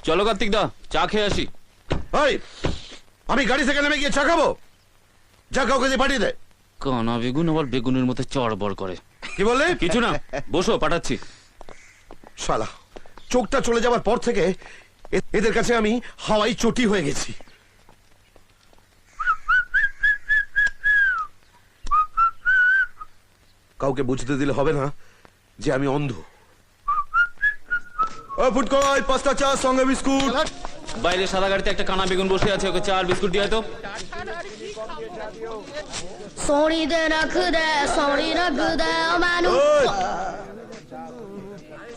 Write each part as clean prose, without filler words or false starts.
চলো কার্তিক দা, চা খেয়ে আসি। ওই, আমি গাড়ি থেকে নেমে গিয়ে চা খাবো? যা কাউকে দিয়ে পাঠিয়ে দে। কানা বেগুন আবার বেগুনের মতো চড়বড় করে। কি বললে? কিছু না, বসো, পাঠাচ্ছি। শালা, চোখটা চলে যাওয়ার পর থেকে এদের কাছে আমি হাওয়াই চটি হয়ে গেছি। কাউকে বুঝতে দিলে হবে না যে আমি অন্ধ। ফুটকয় 5টা চা সঙ্গে বিস্কুট। বাইরে সাদা গাড়িতে একটা কানা বেগুন বসে আছে, ওকে চা আর বিস্কুট দিয়ে তো।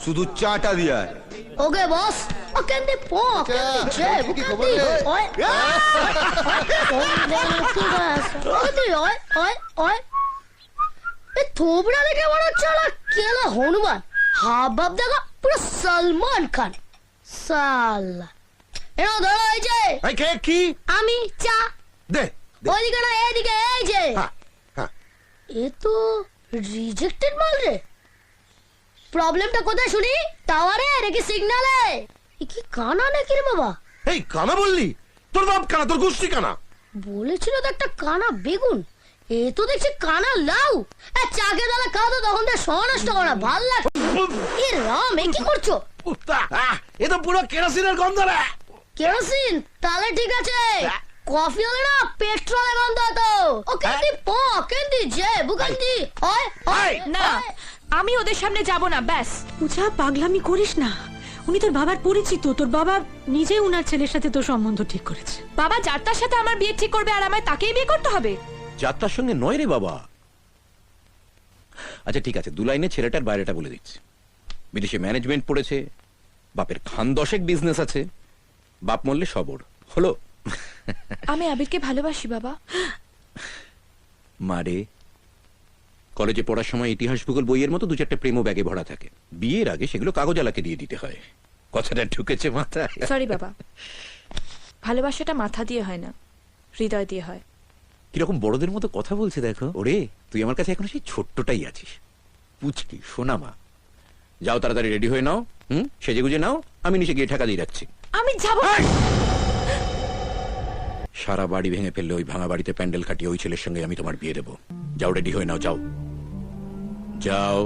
শুধু চাটা দিয়া। ওকে বস। কেন্দি পো কেন্দি জে কেন্দি ওই ওই ওই ওই এ থোবড়া দেখে মনে হচ্ছে কেলা হনুমান। হাব ভাব দেখা পুরো সলমান খান। সালা এনো ধরো এই যে কি আমি চা দে। ওইদিকে না এইদিকে এই যে। এ তো রিজেক্টেড মাল রে। প্রবলেমটা কোথায় শুনি? টাওয়ারে নাকি সিগন্যালে? এ কি কানা নাকি রে বাবা? এই কানা বললি? তোর বাপ কানা, তোর গোষ্ঠী কানা। বলেছিল তো একটা কানা বেগুন, এ তো দেখছি কানা লাউ। চাকে দালা খাও তো তখন তো সনষ্ট করা ভাল লাগে। এ রাম, এ কি করছো? এ তো পুরো কেরোসিনের গন্ধ রে। কেরোসিন? তাহলে ঠিক আছে, কফি হলে না পেট্রোলের গন্ধ হতো। ও কেন্দি পো কেন্দি জে বুকেন্দি ওই ওই না, আমি ওদের সামনে যাব না, ব্যাস। পূজা, পাগলামি করিস না। উনি তোর বাবার পরিচিত, তোর বাবা নিজে উনার ছেলের সাথে তোর সম্বন্ধ ঠিক করেছে। বাবা যাত্রার সাথে আমার বিয়ে ঠিক করবে আর আমায় তাকেই বিয়ে করতে হবে? যাত্রার সঙ্গে নয় রে বাবা। আচ্ছা ঠিক আছে, 2 লাইনে ছেলেটার বাইরেটা বলে দিচ্ছি। বিদেশে ম্যানেজমেন্ট পড়েছে, বাপের খান 10 বিজনেস আছে, বাপ মরলে সবর হলো। আমি আবিরকে ভালোবাসি বাবা। মারে, কলেজে পড়ার সময় ইতিহাস ভূগোল বইয়ের মতো 2-4টা প্রেমও ব্যাগে ভরা থাকে। বিয়ের আগে সেগুলো কাগজালাকে দিয়ে দিতে হয়। কথাটা ঢুকেছে মাথায়? সরি বাবা, ভালোবাসাটা মাথা দিয়ে হয় না, হৃদয় দিয়ে হয়। কিরকম বড়দের মতো কথা বলছে দেখো। ওরে, তুই আমার কাছে এখন সেই ছোট্টটাই আছিস, পুচকি সোনা মা। যাও তাড়াতাড়ি রেডি হয়ে নাও, সেজে গুজে নাও, আমি নিচে গিয়ে ঠাকা দিয়ে রাখছি। আমি যাব। সারা বাড়ি ভেঙে ফেললে ওই ভাঙা বাড়িতে প্যান্ডেল কাটিয়ে ওই ছেলের সঙ্গে আমি তোমার বিয়ে দেবো। যাও, রেডি হয়ে নাও, যাও যাও।